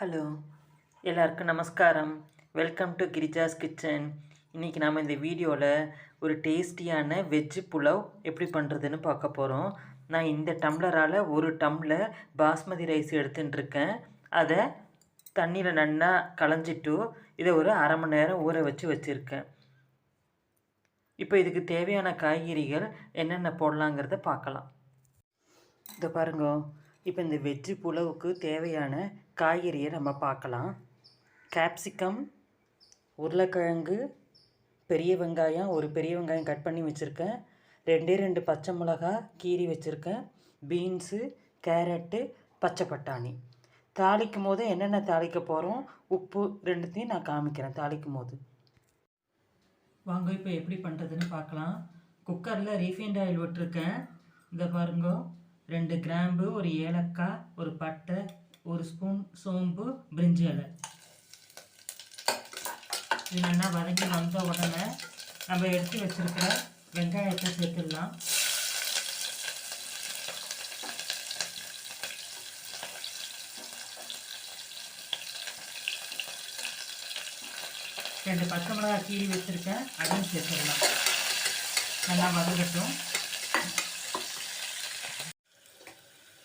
Hello, எல்லாருக்கும் நமஸ்காரம். Welcome to Girija's kitchen. இன்றைக்கி நாம் இந்த வீடியோவில் ஒரு டேஸ்டியான வெஜ்ஜு புலாவ் எப்படி பண்ணுறதுன்னு பார்க்க போகிறோம். நான் இந்த டம்ளரால் ஒரு டம்ளர் பாஸ்மதி ரைஸ் எடுத்துட்டுருக்கேன். அதை தண்ணியில் நல்லா களைஞ்சிட்டு இதை ஒரு அரை மணி நேரம் ஊற வச்சுருக்கேன். இப்போ இதுக்கு தேவையான காய்கறிகள் என்னென்ன போடலாங்கிறத பார்க்கலாம். இதை பாருங்க. இப்போ இந்த வெஜ்ஜு புலாவுக்கு தேவையான காய்கறியை நம்ம பார்க்கலாம். கேப்சிகம், உருளைக்கிழங்கு, பெரிய வெங்காயம், ஒரு பெரிய வெங்காயம் கட் பண்ணி வச்சுருக்கேன். 2 பச்சை மிளகா கீரி வச்சுருக்கேன். பீன்ஸு, கேரட்டு, பச்சை பட்டாணி. தாளிக்கும் போது என்னென்ன தாளிக்க போகிறோம், உப்பு ரெண்டுத்தையும் நான் காமிக்கிறேன் தாளிக்கும் போது. வாங்க இப்போ எப்படி பண்ணுறதுன்னு பார்க்கலாம். குக்கரில் ரீஃபைண்ட் ஆயில் விட்டுருக்கேன். இதை பாருங்க. 2 கிராம்பு, ஒரு ஏலக்காய், ஒரு பட்டை, ஒரு ஸ்பூன் சோம்பு, பிரிஞ்சி இலை. இது நல்லா வதங்கி வந்த உடனே நம்ம எடுத்து வச்சுருக்கிற வெங்காயத்தை சேர்த்துடலாம். ரெண்டு பச்சை மிளகாய் கீரி வச்சுருக்கேன், அதையும் சேர்த்துடலாம். நல்லா வதங்கட்டும்.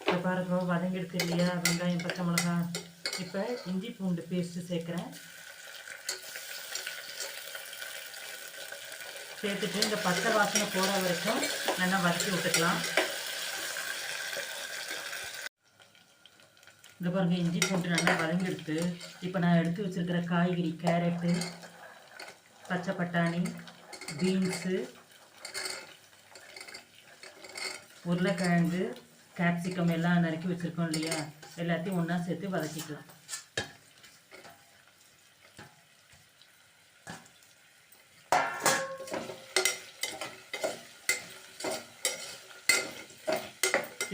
இப்போ பாருங்க, வதங்கிடுச்சு இல்லையா வெங்காயம் பச்சை மிளகாய். இப்போ இஞ்சி பூண்டு பேஸ்ட்டு சேர்க்குறேன். சேர்த்துட்டு இந்த பச்சை வாசனை போகிற வரைக்கும் நல்லா வதக்கி விட்டுக்கலாம். இந்த பாருங்க, இஞ்சி பூண்டு நல்லா வதங்கிடுத்து. இப்போ நான் எடுத்து வச்சுருக்கிற காய்கறி கேரட்டு, பச்சை பட்டாணி, பீன்ஸு, உருளைக்கிழங்கு, கேப்சிகம் எல்லாம் நறுக்கி வச்சுருக்கோம் இல்லையா, எல்லாத்தையும் ஒன்றா சேர்த்து வதக்கிக்கலாம்.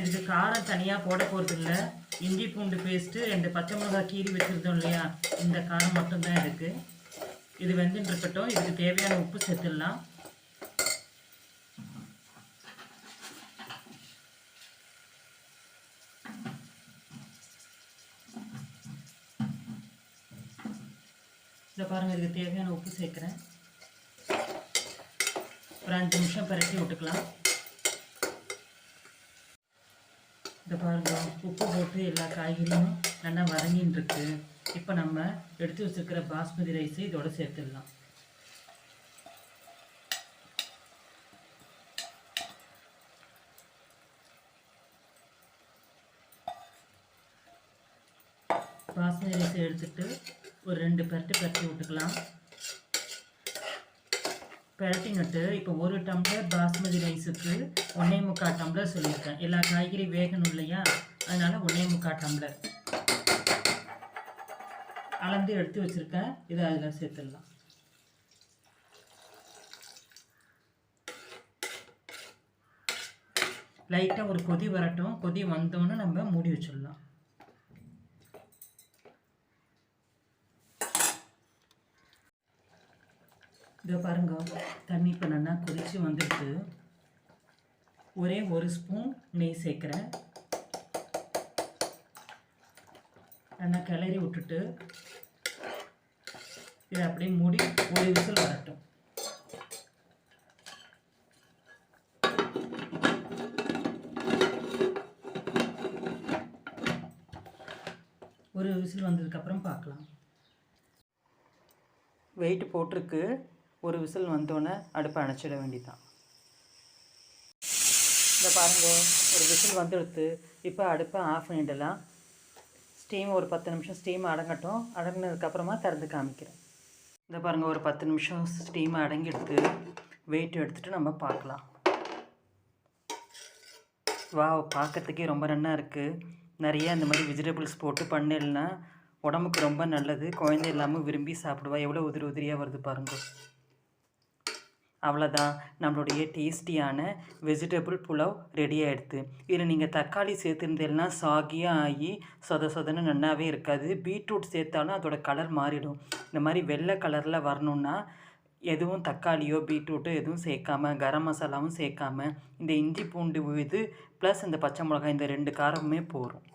இதுக்கு காரம் தனியாக போட போகிறது இல்லை. இஞ்சி பூண்டு பேஸ்ட்டு, 2 பச்சை மிளகாய் கீரி வச்சுருந்தோம் இல்லையா, இந்த காரம் மட்டும்தான் இருக்குது. இது வெந்துட்டு இருக்கட்டும். இதுக்கு தேவையான உப்பு சேர்த்துடலாம். இதை பாருங்கள், இதுக்கு தேவையான உப்பு சேர்க்குறேன். ஒரு 5 நிமிஷம் பரட்டி விட்டுக்கலாம். இதை பாருங்கள், உப்பு போட்டு எல்லா காய்கறியும் நல்லா வதங்கின்னு இருக்கு. இப்போ நம்ம எடுத்து வச்சுருக்கிற பாஸ்மதி ரைஸை இதோட சேர்த்துடலாம். பாஸ்மதி ரைஸை எடுத்துட்டு ஒரு 2 பரட்டி விட்டுக்கலாம். பரட்டிங்கிட்டு இப்போ ஒரு டம்ளர் பாஸ்மதி ரைஸுக்கு 1.25 டம்ளர் சொல்லியிருக்கேன். எல்லா காய்கறி வேகணும் இல்லையா, அதனால் 1.25 டம்ளர் அளந்து எடுத்து வச்சுருக்கேன். இதை அதில் சேர்த்துடலாம். லைட்டாக ஒரு கொதி வரட்டும். கொதி வந்தோன்னு நம்ம மூடி வச்சிடலாம். இதை பாருங்க, தண்ணி இப்போ நல்லா கொதித்து வந்துடுது. ஒரே ஒரு ஸ்பூன் நெய் சேர்க்குறேன். நல்லா கிளறி விட்டுட்டு இதை அப்படியே மூடி ஒரு விசில் வரட்டும். ஒரு விசில் வந்ததுக்கப்புறம் பார்க்கலாம். வெயிட் போட்டிருக்கு. ஒரு விசில் வந்தோடனே அடுப்பை அணைச்சிட வேண்டியதான். இந்த பாருங்க, ஒரு விசில் வந்துடுத்து. இப்போ அடுப்பை ஆஃப் பண்ணிடலாம். ஸ்டீம் ஒரு 10 நிமிஷம் ஸ்டீம் அடங்கட்டும். அடங்கினதுக்கப்புறமா திறந்து காமிக்கிறேன். இந்த பாருங்கள், ஒரு 10 நிமிஷம் ஸ்டீம் அடங்கிடுத்து. வெயிட் எடுத்துகிட்டு நம்ம பார்க்கலாம். பார்க்கறதுக்கே ரொம்ப நல்லா இருக்குது. நிறைய இந்த மாதிரி வெஜிடபிள்ஸ் போட்டு பண்ணிடலன்னா உடம்புக்கு ரொம்ப நல்லது. குழந்தை இல்லாமல் விரும்பி சாப்பிடுவா. எவ்வளோ உதிரியாக வருது பாருங்கள். அவ்வளோதான், நம்மளுடைய டேஸ்டியான வெஜிடபிள் புலாவ் ரெடி ஆகிடுது. இதில் நீங்கள் தக்காளி சேர்த்துருந்தேன்னா சாகியாக ஆகி சொதன்னு நல்லாவே இருக்காது. பீட்ரூட் சேர்த்தாலும் அதோட கலர் மாறிடும். இந்த மாதிரி வெள்ளை கலரில் வரணுன்னா எதுவும் தக்காளியோ பீட்ரூட்டோ எதுவும் சேர்க்காம, கரம் மசாலாவும் சேர்க்காம, இந்த இஞ்சி பூண்டு இது ப்ளஸ் இந்த பச்சை மிளகாய், இந்த 2 காரமுமே போகும்.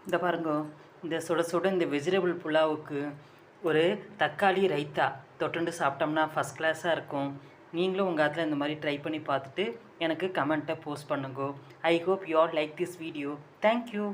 இந்த பாருங்க, இந்த சுட சுட இந்த வெஜிடபிள் புலாவுக்கு ஒரு தக்காளி ரைத்தா தொட்டுண்டு சாப்பிட்டோம்னா ஃபஸ்ட் கிளாஸாக இருக்கும். நீங்களும் உங்கள் அதில் இந்த மாதிரி ட்ரை பண்ணி பார்த்துட்டு எனக்கு கமெண்ட்டை போஸ்ட் பண்ணுங்க. I hope you all like this video. Thank you.